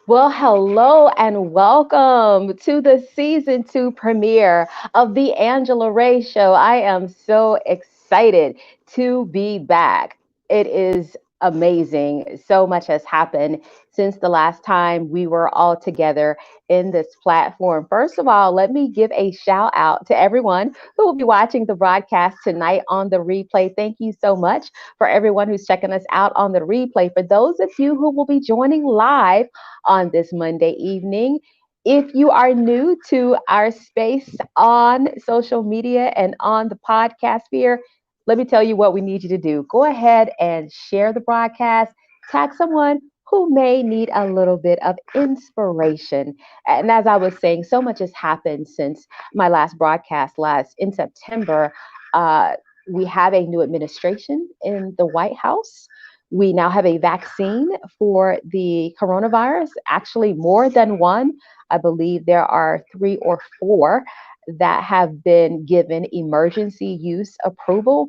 Well, hello and welcome to the season two premiere of the Angela Ray Show. I am so excited to be back. It is amazing. So much has happened since the last time we were all together in this platform. First of all, let me give a shout out to everyone who will be watching the broadcast tonight on the replay. Thank you so much for everyone who's checking us out on the replay. For those of you who will be joining live, on this Monday evening. If you are new to our space on social media and on the podcast sphere, let me tell you what we need you to do. Go ahead and share the broadcast, tag someone who may need a little bit of inspiration. And as I was saying, so much has happened since my last broadcast last in September. Uh, we have a new administration in the White House. We now have a vaccine for the coronavirus, actually, more than one. I believe there are three or four that have been given emergency use approval.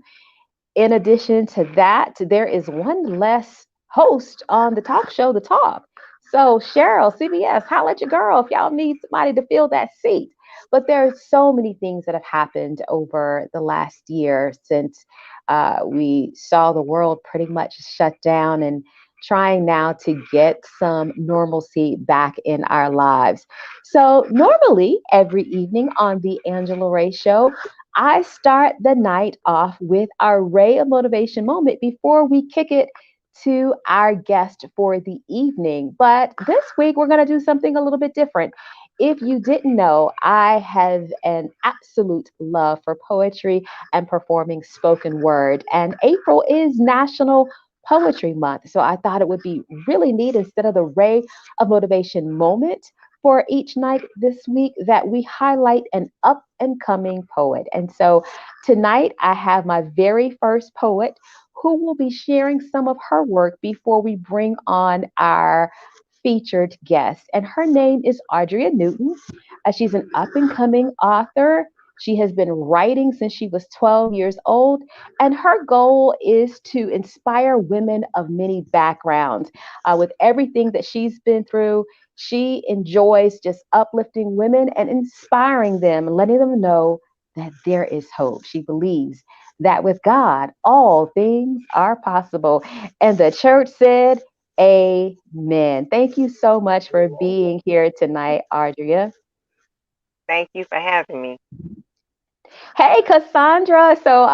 In addition to that, there is one less host on the talk show, The Talk. So, Cheryl, CBS, holla at your girl if y'all need somebody to fill that seat. But there are so many things that have happened over the last year since we saw the world pretty much shut down and trying now to get some normalcy back in our lives. So, normally every evening on the Angela Ray Show, I start the night off with our ray of motivation moment before we kick it to our guest for the evening. But this week, we're going to do something a little bit different. If you didn't know, I have an absolute love for poetry and performing spoken word. And April is National Poetry Month. So I thought it would be really neat instead of the ray of motivation moment for each night this week that we highlight an up and coming poet. And so tonight I have my very first poet who will be sharing some of her work before we bring on our featured guest. And her name is Audrey Newton. She's an up and coming author. She has been writing since she was 12 years old, and her goal is to inspire women of many backgrounds. With everything that she's been through, she enjoys just uplifting women and inspiring them, letting them know that there is hope. She believes that with God, all things are possible. And the church said, Amen. Thank you so much for being here tonight, Ardria. Thank you for having me. Hey, Cassandra. So,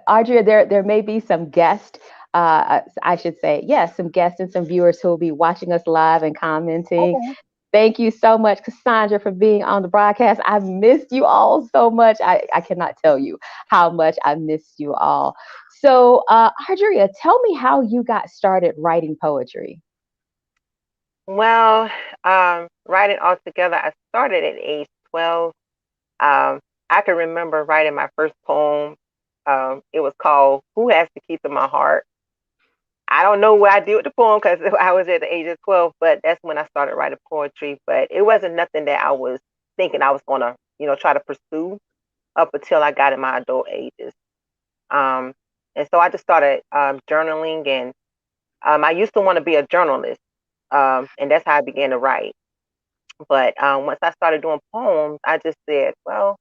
Audrey, there may be some guests. I should say, yes, some guests and some viewers who will be watching us live and commenting. Okay. Thank you so much, Cassandra, for being on the broadcast. I've missed you all so much. I cannot tell you how much I missed you all. So, Audrey, tell me how you got started writing poetry. Well, writing altogether, I started at age 12. Um, I can remember writing my first poem. It was called "Who Has the Key to My Heart." I don't know what I did with the poem because I was at the age of 12, but that's when I started writing poetry. But it wasn't nothing that I was thinking I was gonna, try to pursue up until I got in my adult ages. Um, and so I just started journaling, and I used to want to be a journalist, and that's how I began to write. But once I started doing poems, I just said, well,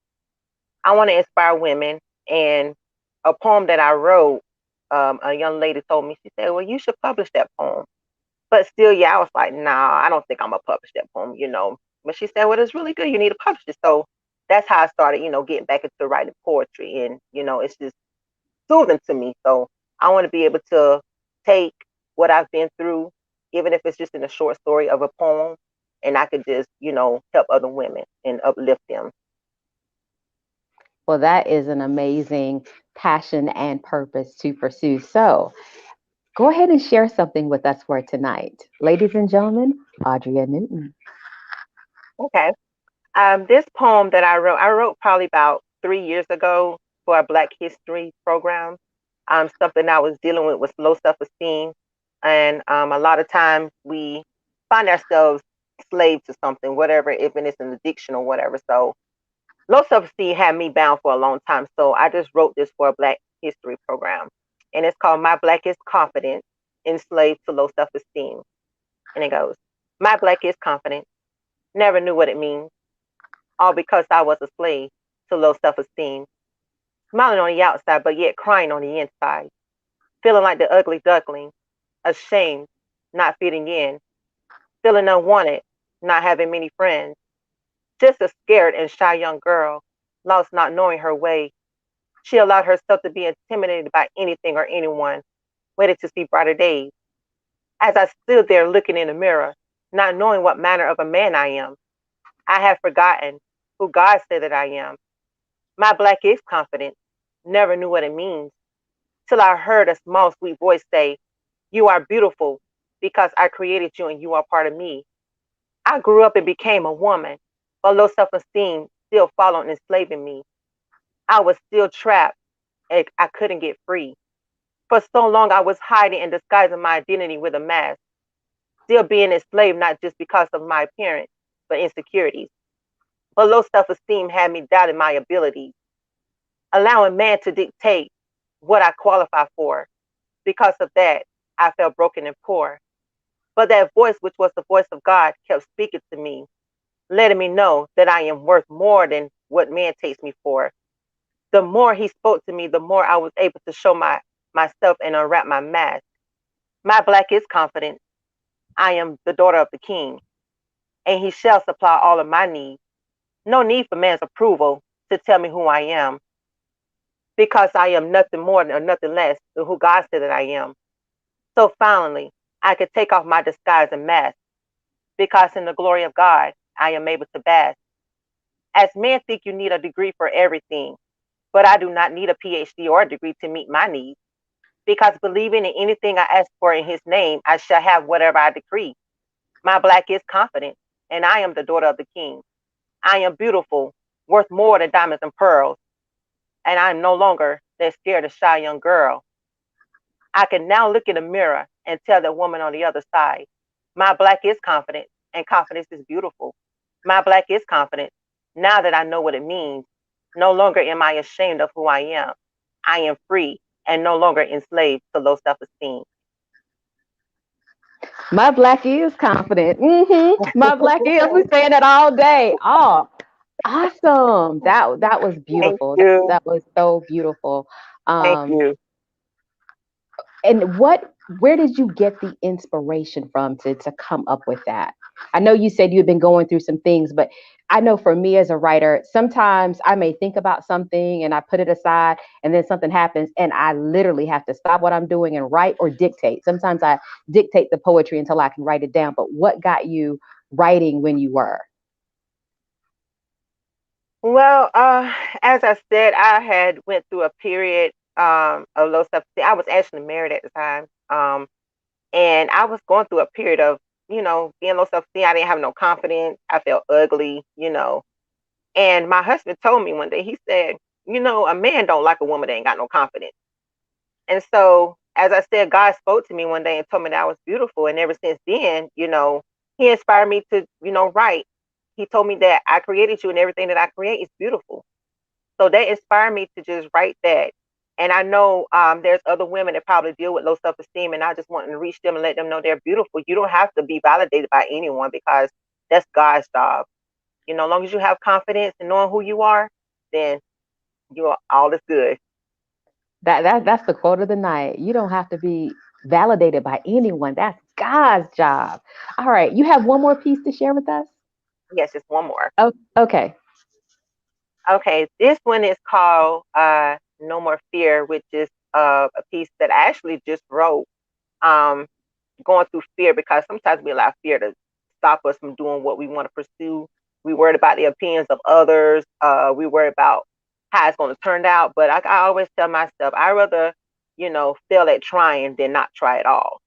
I want to inspire women. And a poem that I wrote, a young lady told me, she said, well, you should publish that poem. But still, yeah, I was like, nah, I don't think I'm going to publish that poem. But she said, well, it's really good. You need to publish it. So that's how I started, getting back into writing poetry. And, it's just soothing to me. So I want to be able to take what I've been through, even if it's just in a short story of a poem, and I could just, help other women and uplift them. Well, that is an amazing passion and purpose to pursue. So, go ahead and share something with us for tonight. Ladies and gentlemen, Audrey Newton. Okay. This poem that I wrote probably about 3 years ago for our Black History program. Something I was dealing with was low self-esteem, and a lot of times we find ourselves slave to something, whatever, even if it's an addiction or whatever. So low self-esteem had me bound for a long time. So I just wrote this for a Black History program, and it's called "My Blackest Confidence Enslaved to Low Self-Esteem," and it goes. My black is confidence. Never knew what it means. All because I was a slave to low self-esteem. Smiling on the outside, but yet crying on the inside. Feeling like the ugly duckling. Ashamed, not fitting in. Feeling unwanted, not having many friends. Just a scared and shy young girl, lost not knowing her way. She allowed herself to be intimidated by anything or anyone, waited to see brighter days. As I stood there looking in the mirror, not knowing what manner of a man I am, I had forgotten who God said that I am. My black is confident. Never knew what it means till I heard a small, sweet voice say, "You are beautiful because I created you and you are part of me." I grew up and became a woman, but low self esteem still followed enslaving me. I was still trapped and I couldn't get free. For so long, I was hiding and disguising my identity with a mask, still being enslaved not just because of my appearance, but insecurities. But low self esteem had me doubting my abilities, allowing man to dictate what I qualify for. Because of that, I felt broken and poor. But that voice, which was the voice of God, kept speaking to me, letting me know that I am worth more than what man takes me for. The more he spoke to me, the more I was able to show myself and unwrap my mask. My black is confident. I am the daughter of the king, and he shall supply all of my needs. No need for man's approval to tell me who I am, because I am nothing more or nothing less than who God said that I am. So finally, I could take off my disguise and mask, because in the glory of God, I am able to bask. As men think you need a degree for everything, but I do not need a PhD or a degree to meet my needs, because believing in anything I ask for in his name, I shall have whatever I decree. My black is confident, and I am the daughter of the king. I am beautiful, worth more than diamonds and pearls, and I am no longer that scared or shy young girl. I can now look in the mirror and tell the woman on the other side, my black is confident, and confidence is beautiful. My black is confident. Now that I know what it means, no longer am I ashamed of who I am. I am free and no longer enslaved to low self esteem. My black is confident. My black is. We saying that all day. Oh, awesome. That was Thank beautiful. you. That was so beautiful. Thank Um, you. and where did you get the inspiration from to come up with that? I know you said you had been going through some things, but I know for me as a writer, sometimes I may think about something and I put it aside, and then something happens and I literally have to stop what I'm doing and write or dictate. Sometimes I dictate the poetry until I can write it down. But what got you writing when you were? Well, as I said, I had went through a period of low self esteem. I was actually married at the time, and I was going through a period of being low self esteem. I didn't have no confidence. I felt ugly. And my husband told me one day. He said, a man don't like a woman that ain't got no confidence. And so, as I said, God spoke to me one day and told me that I was beautiful. And ever since then, He inspired me to, write. He told me that I created you and everything that I create is beautiful. So that inspired me to just write that. And I know there's other women that probably deal with low self esteem, and I just want to reach them and let them know they're beautiful. You don't have to be validated by anyone because that's God's job. As long as you have confidence in knowing who you are, then all is good. That's the quote of the night. You don't have to be validated by anyone. That's God's job. All right, you have one more piece to share with us? Yes, just one more. Oh, okay. Okay, this one is called No More Fear, which is a piece that I actually just wrote. Um, Going through fear, because sometimes we allow fear to stop us from doing what we want to pursue. We worried about the opinions of others. We worry about how it's going to turn out. But I always tell myself, I rather, fail at trying than not try at all.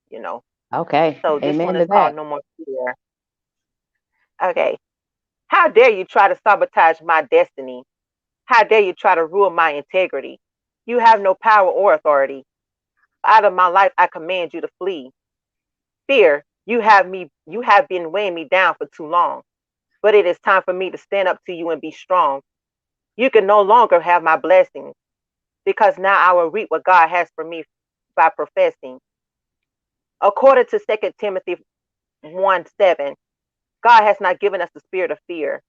Okay. So this one Amen is to called that. No More Fear. Okay. How dare you try to sabotage my destiny? How dare you try to ruin my integrity? You have no power or authority. Out of my life, I command you to flee. Fear, you have been weighing me down for too long. But it is time for me to stand up to you and be strong. You can no longer have my blessings, because now I will reap what God has for me by professing. According to 2 Timothy 1:7, God has not given us the spirit of fear.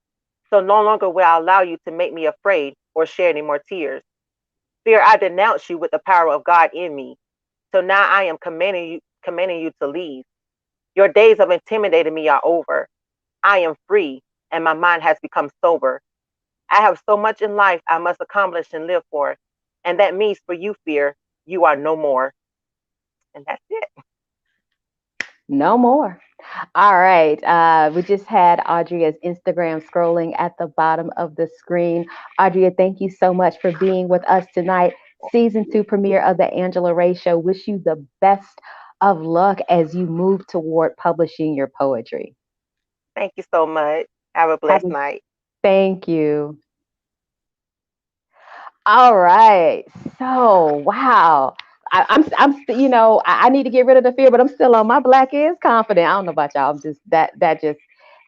So no longer will I allow you to make me afraid or shed any more tears. Fear, I denounce you with the power of God in me. So now I am commanding you to leave. Your days of intimidating me are over. I am free, and my mind has become sober. I have so much in life I must accomplish and live for. And that means for you, fear, you are no more. And that's it. No more. All right. We just had Audria's Instagram scrolling at the bottom of the screen. Audria, thank you so much for being with us tonight. Season 2 premiere of the Angela Ray Show. Wish you the best of luck as you move toward publishing your poetry. Thank you so much. Have a Have blessed a, night. thank you. All right. So, wow. I need to get rid of the fear, but I'm still on. My black is confident. I don't know about y'all. I'm just that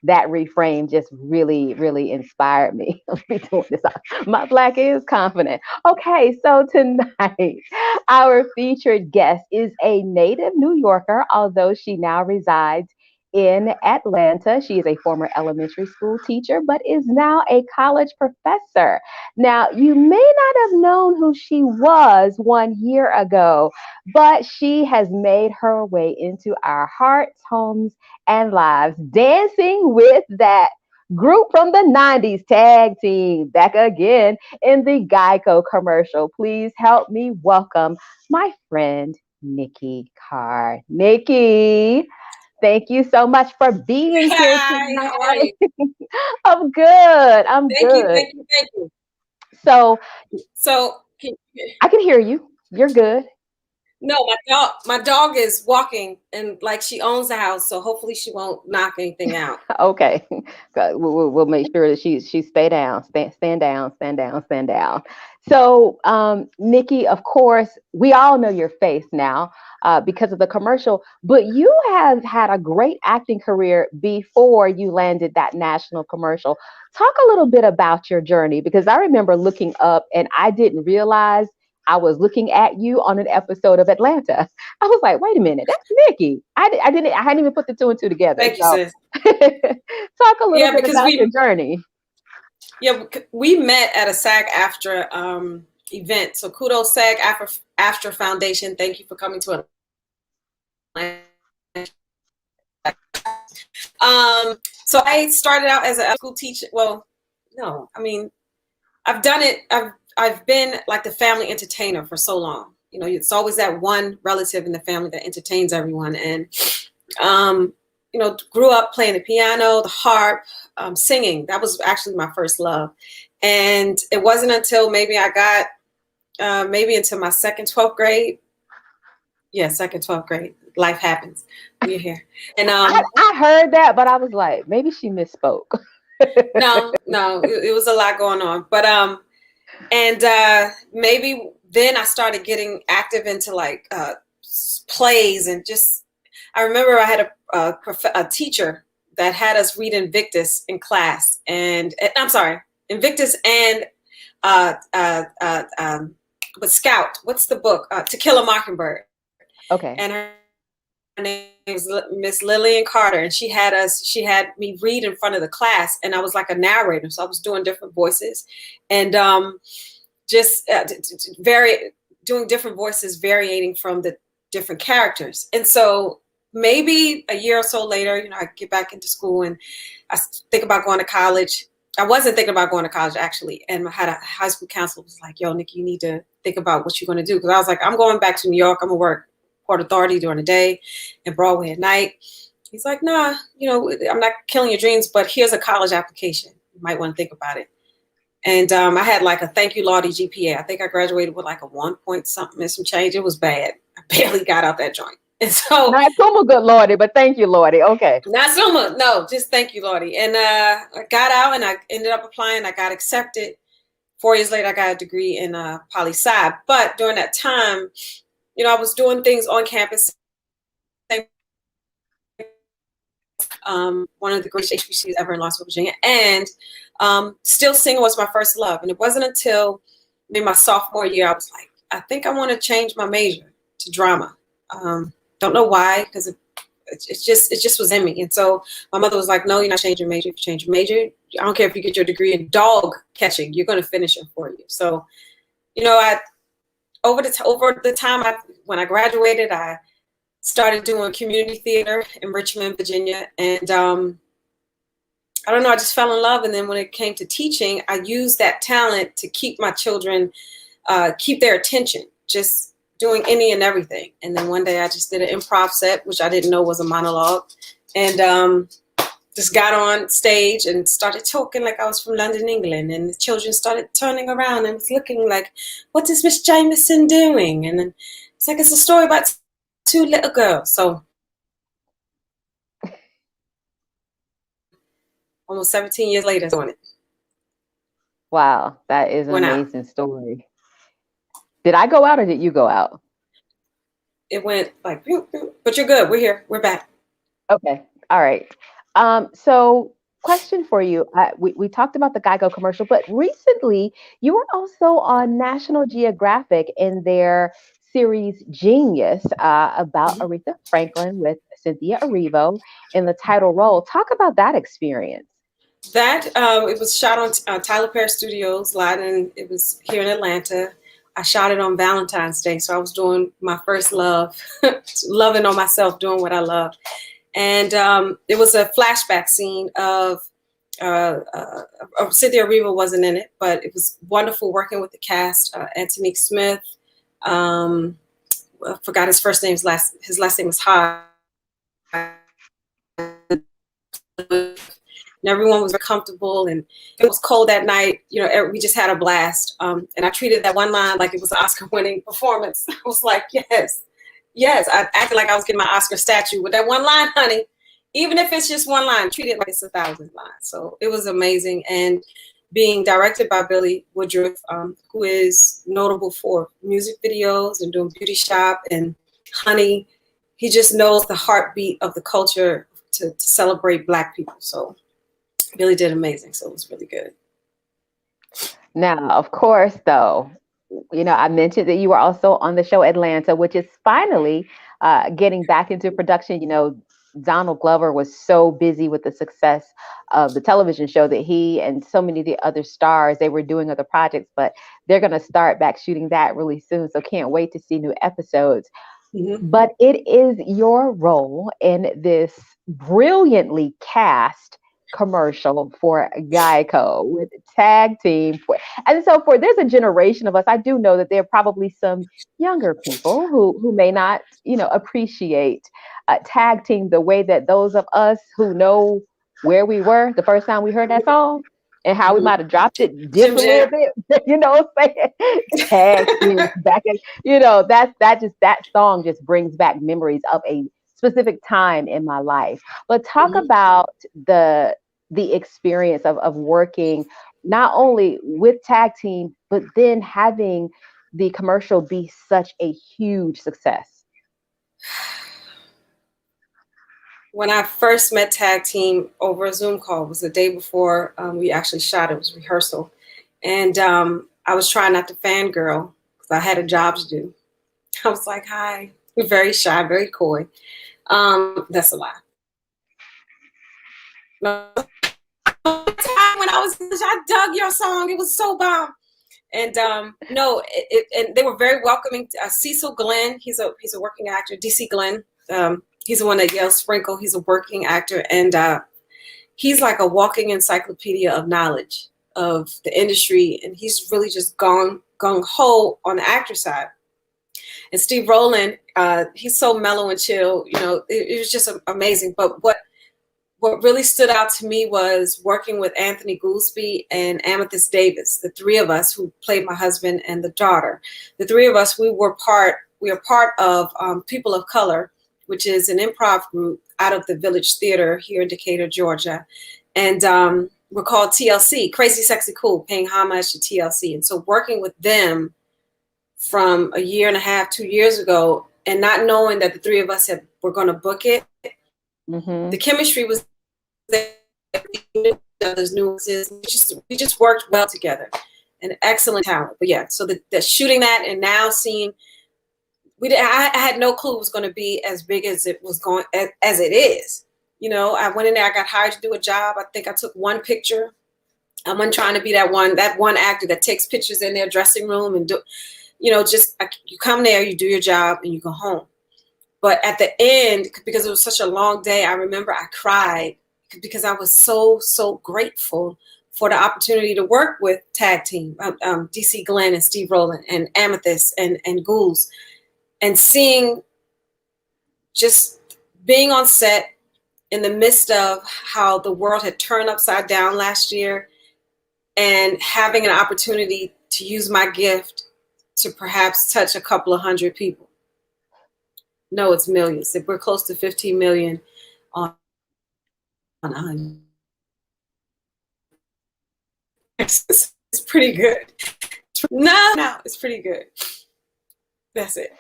reframe just really, really inspired me. I'll be doing this. My black is confident. Okay, so tonight, our featured guest is a native New Yorker, although she now resides in Atlanta. She is a former elementary school teacher, but is now a college professor. Now, you may not have known who she was 1 year ago, but she has made her way into our hearts, homes, and lives, dancing with that group from the 90s, Tag Team, back again in the Geico commercial. Please help me welcome my friend, Nicci Carr. Nicci, thank you so much for being here Hi, how are tonight. you? I'm good. I'm Thank you, good. thank you, thank you. So So, I can hear you. You're good. no, my dog is walking and like she owns the house, so hopefully she won't knock anything out. Okay. We'll make sure that she stay down, stand down, stand down, stand down. So, Nicci, of course, we all know your face now because of the commercial, but you have had a great acting career before you landed that national commercial. Talk a little bit about your journey because I remember looking up and I didn't realize I was looking at you on an episode of Atlanta. I was like, wait a minute, that's Nicci. I hadn't even put the two and two together. Thank you, So sis. talk a little Yeah, bit because about your journey. we met at a SAG after event. So kudos SAG after Foundation. Thank you for coming to Atlanta. So I started out as a school teacher. Well, no, I mean I've done it. I've been like the family entertainer for so long. You know, it's always that one relative in the family that entertains everyone. And grew up playing the piano, the harp, singing. That was actually my first love. And it wasn't until maybe I got maybe into my second 12th grade. Yeah, second 12th grade. Life happens. We're here. And I heard that, but I was like, maybe she misspoke. no, it was a lot going on. But and maybe then I started getting active into like plays and just. I remember I had a teacher that had us read Invictus in class, and I'm sorry, Invictus and but Scout. What's the book? To Kill a Mockingbird. Okay. And her name was Miss Lillian Carter, and she had me read in front of the class, and I was like a narrator, so I was doing different voices, and just doing different voices, varying from the different characters. And so maybe a year or so later, I get back into school and I think about going to college. I wasn't thinking about going to college actually, and I had a high school counselor was like, "Yo, Nicci, you need to think about what you're going to do." Because I was like, "I'm going back to New York. I'm gonna work Port Authority during the day and Broadway at night." He's like, "Nah, I'm not killing your dreams, but here's a college application. You might want to think about it." And I had like a thank you, Lottie GPA. I think I graduated with like a 1 point something and some change. It was bad. I barely got out that joint. And so not so good, Lordy, but thank you, Lordy. Okay. not so much. No, just thank you, Lottie. And I got out and I ended up applying. I got accepted. 4 years later, I got a degree in poli-sci. But during that time, I was doing things on campus. One of the greatest HBCUs ever in Lawrenceville, Virginia. And still singing was my first love. And it wasn't until maybe my sophomore year, I was like, I think I want to change my major to drama. Don't know why, because it just was in me. And so my mother was like, no, you're not changing major. If you change your major, I don't care if you get your degree in dog catching, you're going to finish it for you. So, you know, over the time when I graduated, I started doing community theater in Richmond, Virginia. And I don't know, I just fell in love. And then when it came to teaching, I used that talent to keep my children, keep their attention, just doing any and everything. And then one day I just did an improv set, which I didn't know was a monologue. And just got on stage and started talking like I was from London, England. And the children started turning around and was looking like, what is Miss Jameson doing? And then it's like, it's a story about two little girls. So almost 17 years later on it. Wow, that is an Went out. amazing story. Did I go out or did you go out? It went like, but you're good. We're here. We're back. Okay. All right. So question for you. We talked about the Geico commercial, but recently you were also on National Geographic in their series Genius about Aretha Franklin with Cynthia Erivo in the title role. Talk about that experience. That it was shot on Tyler Perry Studios, live, and it was here in Atlanta. I shot it on Valentine's Day, so I was doing my first love, loving on myself, doing what I love. And it was a flashback scene of Cynthia Erivo wasn't in it, but it was wonderful working with the cast. Anthony Smith, I forgot his first name. His last name was High. And everyone was very comfortable, and it was cold that night. You know, we just had a blast. And I treated that one line like it was an Oscar-winning performance. I was like, yes. I acted like I was getting my Oscar statue with that one line, honey. Even if it's just one line, treat it like it's 1,000 lines. So it was amazing. And being directed by Billy Woodruff, who is notable for music videos and doing Beauty Shop and Honey, he just knows the heartbeat of the culture to celebrate Black people. So Billy did amazing. So it was really good. Now, of course, though, you know, I mentioned that you were also on the show Atlanta, which is finally getting back into production. You know, Donald Glover was so busy with the success of the television show that he and so many of the other stars, they were doing other projects, but they're going to start back shooting that really soon. So can't wait to see new episodes. Mm-hmm. But it is your role in this brilliantly cast commercial for Geico with Tag Team. And so there's a generation of us, I do know that there are probably some younger people who may not, you know, appreciate Tag Team the way that those of us who know where we were the first time we heard that song and how we might have dropped it, dipped a little bit, you know what I'm saying? Tag Team back in, you know, that song just brings back memories of a specific time in my life. But talk about the experience of working not only with Tag Team, but then having the commercial be such a huge success. When I first met Tag Team over a Zoom call, it was the day before we actually shot. It was rehearsal. And I was trying not to fangirl because I had a job to do. I was like, hi. Very shy, very coy. That's a lie. When I dug your song. It was so bomb. And and they were very welcoming. Cecil Glenn, he's a working actor. DC Glenn, he's the one that yells sprinkle. He's a working actor, and he's like a walking encyclopedia of knowledge of the industry. And he's really just gung ho on the actor side. And Steve Rowland, he's so mellow and chill. You know, it was just amazing. But what really stood out to me was working with Anthony Goolsby and Amethyst Davis, the three of us who played my husband and the daughter. The three of us, we are part of People of Color, which is an improv group out of the Village Theater here in Decatur, Georgia. And we're called TLC, Crazy Sexy Cool, paying homage to TLC. And so working with them from a year and a half, 2 years ago, and not knowing that the three of us were going to book it, the chemistry was there. There's nuances. We just worked well together. An excellent talent. But yeah, so the shooting that and now seeing I had no clue it was going to be as big as it was going, as it is. You know, I went in there, I got hired to do a job. I think I took one picture. I wasn't trying to be that one actor that takes pictures in their dressing room and just you come there, you do your job, and you go home. But at the end, because it was such a long day, I remember I cried because I was so grateful for the opportunity to work with Tag Team, DC Glenn and Steve Rowland and Amethyst and Ghouls, and seeing, just being on set in the midst of how the world had turned upside down last year, and having an opportunity to use my gift to perhaps touch a couple of hundred people. No, it's millions. We're close to 15 million on it's pretty good. No, it's pretty good. That's it.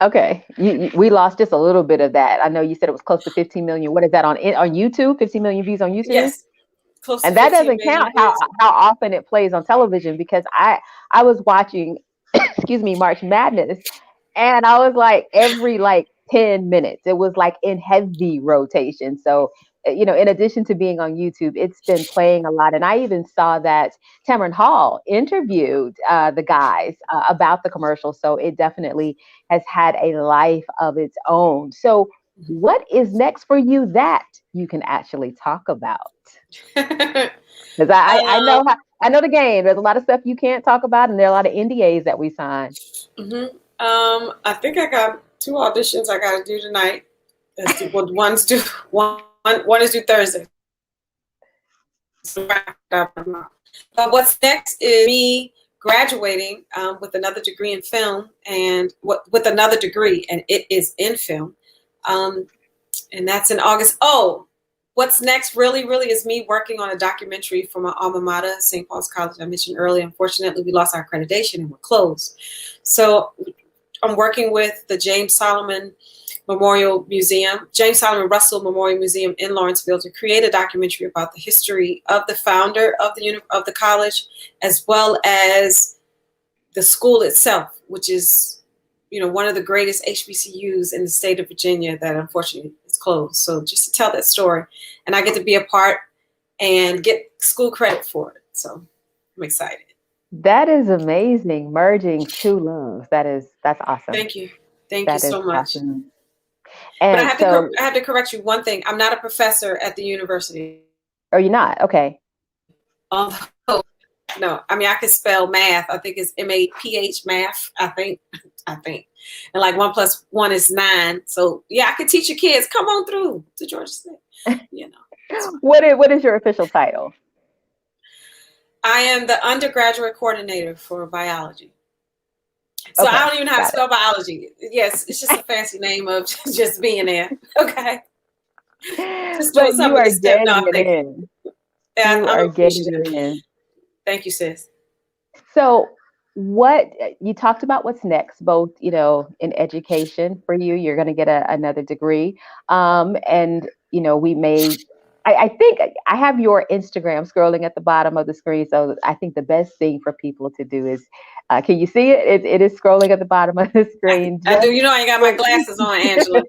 Okay, we lost just a little bit of that. I know you said it was close to 15 million. What is that on YouTube? 15 million views on YouTube? Yes. Close and to that doesn't count how often it plays on television, because I was watching, excuse me, March Madness, and I was like, every 10 minutes, it was like in heavy rotation. So, in addition to being on YouTube, it's been playing a lot. And I even saw that Tamron Hall interviewed the guys about the commercial. So it definitely has had a life of its own. So what is next for you that you can actually talk about? Because I know the game. There's a lot of stuff you can't talk about, and there are a lot of NDAs that we sign. Mm-hmm. I think I got 2 auditions I got to do tonight. One is due Thursday. But what's next is me graduating with another degree in film, and with another degree, and it is in film, and that's in August. Oh, what's next really is me working on a documentary for my alma mater, St. Paul's College, I mentioned earlier. Unfortunately, we lost our accreditation and we're closed. So I'm working with the James Solomon Russell Memorial Museum in Lawrenceville to create a documentary about the history of the founder of the college, as well as the school itself, which is, one of the greatest HBCUs in the state of Virginia that unfortunately is closed. So just to tell that story, and I get to be a part and get school credit for it. So I'm excited. That is amazing. Merging 2 loves. That's awesome. Thank you. Thank you so much. Awesome. But I have to correct you one thing. I'm not a professor at the university. Oh, you're not? Okay. No, I mean, I can spell math. I think it's MAPH math. I think, and 1 + 1 is 9. So yeah, I could teach your kids. Come on through to Georgia State. What is your official title? I am the undergraduate coordinator for biology. So okay, I don't even know how to spell biology. Yes, it's just a fancy name of just being there. Okay. Just doing something to step off in. You are getting it in. Thank you, sis. So what you talked about what's next, both, in education for you, you're going to get another degree. And, we may, I think I have your Instagram scrolling at the bottom of the screen. So I think the best thing for people to do is, can you see it? It is scrolling at the bottom of the screen. I do. I got my glasses on, Angela.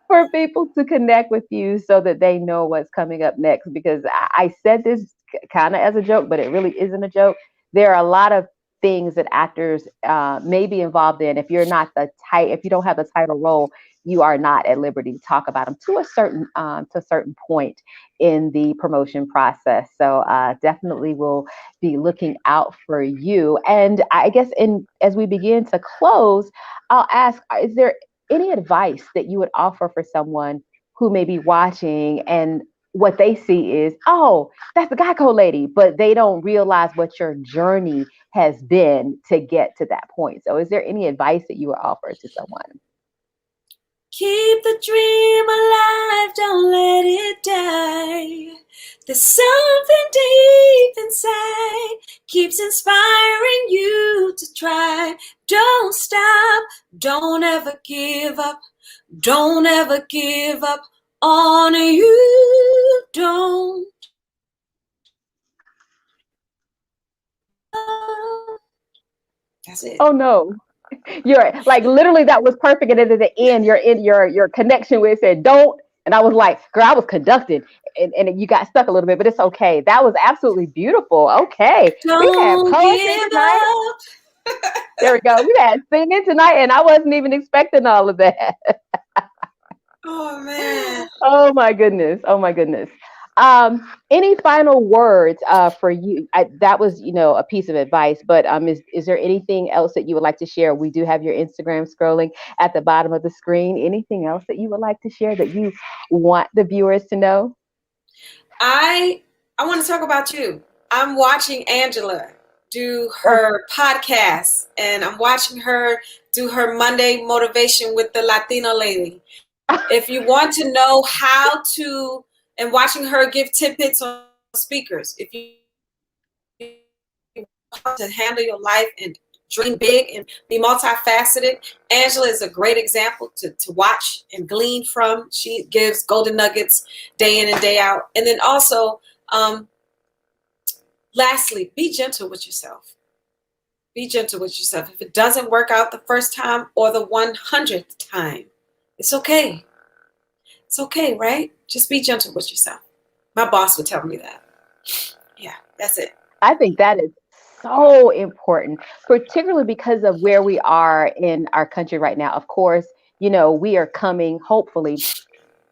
For people to connect with you so that they know what's coming up next. Because I said this kind of as a joke, but it really isn't a joke. There are a lot of things that actors may be involved in. If you're not if you don't have the title role, you are not at liberty to talk about them to a certain point in the promotion process. So definitely will be looking out for you. And I guess as we begin to close, I'll ask, is there any advice that you would offer for someone who may be watching and what they see is, oh, that's the Geico lady, but they don't realize what your journey has been to get to that point. So is there any advice that you would offer to someone? Keep the dream alive, don't let it die. There's something deep inside, keeps inspiring you to try. Don't stop, don't ever give up, don't ever give up on you. Don't. That's it. Oh no. You're like literally that was perfect. And then at the end, your connection with said don't. And I was like, girl, I was conducted. And you got stuck a little bit, but it's okay. That was absolutely beautiful. Okay. We had Don't poetry give tonight. up. There we go. We had singing tonight, and I wasn't even expecting all of that. Oh man. Oh my goodness. Oh my goodness. Any final words for you? That was, a piece of advice, but is there anything else that you would like to share? We do have your Instagram scrolling at the bottom of the screen. Anything else that you would like to share that you want the viewers to know? I want to talk about you. I'm watching Angela do Oh, her podcast, and I'm watching her do her Monday motivation with the Latino lady. If you want to know how to, and watching her give tidbits on speakers, if you want to handle your life and dream big and be multifaceted, Angela is a great example to watch and glean from. She gives golden nuggets day in and day out. And then also, lastly, be gentle with yourself. Be gentle with yourself. If it doesn't work out the first time or the 100th time, it's okay. It's okay, right? Just be gentle with yourself. My boss would tell me that. Yeah, that's it. I think that is so important, particularly because of where we are in our country right now. Of course, we are coming, hopefully,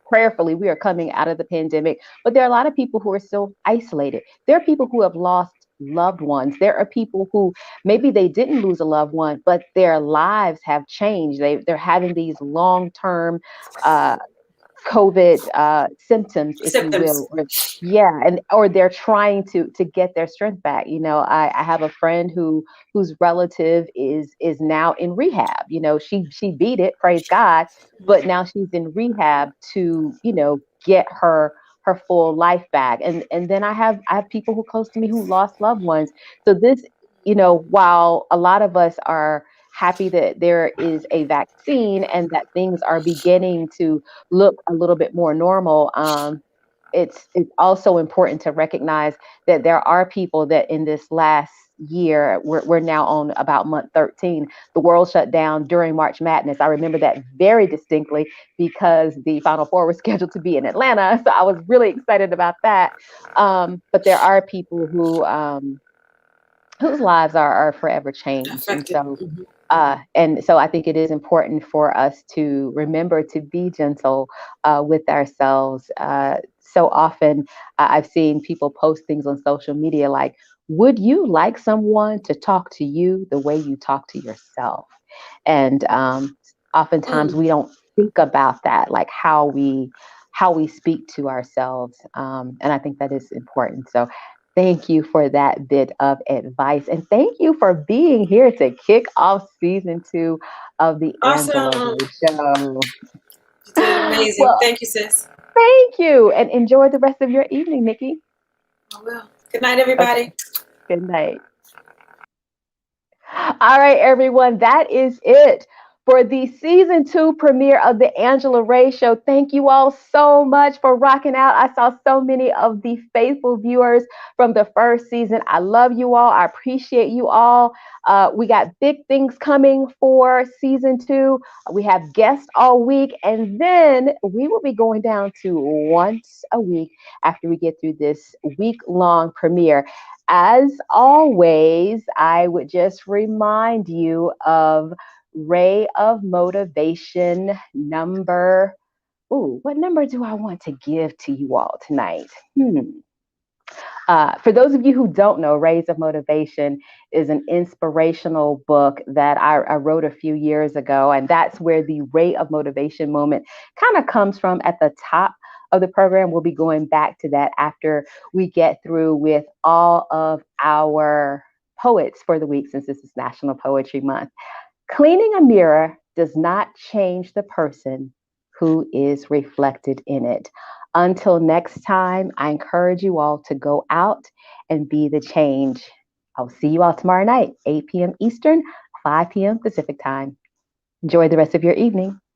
prayerfully, we are coming out of the pandemic, but there are a lot of people who are still isolated. There are people who have lost loved ones. There are people who maybe they didn't lose a loved one, but their lives have changed. They're having these long-term COVID symptoms, if you Symptoms. will, or yeah, and or they're trying to get their strength back. I have a friend whose relative is now in rehab. She beat it, praise God, but now she's in rehab to get her full life back. And then I have people who close to me who lost loved ones. So this, while a lot of us are happy that there is a vaccine and that things are beginning to look a little bit more normal. It's also important to recognize that there are people that in this last year, we're now on about month 13, the world shut down during March Madness. I remember that very distinctly because the Final Four was scheduled to be in Atlanta. So I was really excited about that. But there are people whose lives are forever changed. And Affected. so I think it is important for us to remember to be gentle with ourselves. So often I've seen people post things on social media like, would you like someone to talk to you the way you talk to yourself? And oftentimes Mm. we don't think about that, like how we speak to ourselves. And I think that is important. So thank you for that bit of advice. And thank you for being here to kick off season 2 of the Angela Awesome. Ray Show. You did amazing. Well, Thank you, sis. thank you. And enjoy the rest of your evening, Nicci. I will. Good night, Okay. everybody. Good night. All right, everyone, that is it for the season 2 premiere of the Angela Ray Show. Thank you all so much for rocking out. I saw so many of the faithful viewers from the first season. I love you all. I appreciate you all. We got big things coming for season 2. We have guests all week, and then we will be going down to once a week after we get through this week-long premiere. As always, I would just remind you of Ray of Motivation number. Ooh, what number do I want to give to you all tonight? For those of you who don't know, Rays of Motivation is an inspirational book that I wrote a few years ago. And that's where the Ray of Motivation moment kind of comes from at the top of the program. We'll be going back to that after we get through with all of our poets for the week, since this is National Poetry Month. Cleaning a mirror does not change the person who is reflected in it. Until next time, I encourage you all to go out and be the change. I'll see you all tomorrow night, 8 p.m. Eastern, 5 p.m. Pacific time. Enjoy the rest of your evening.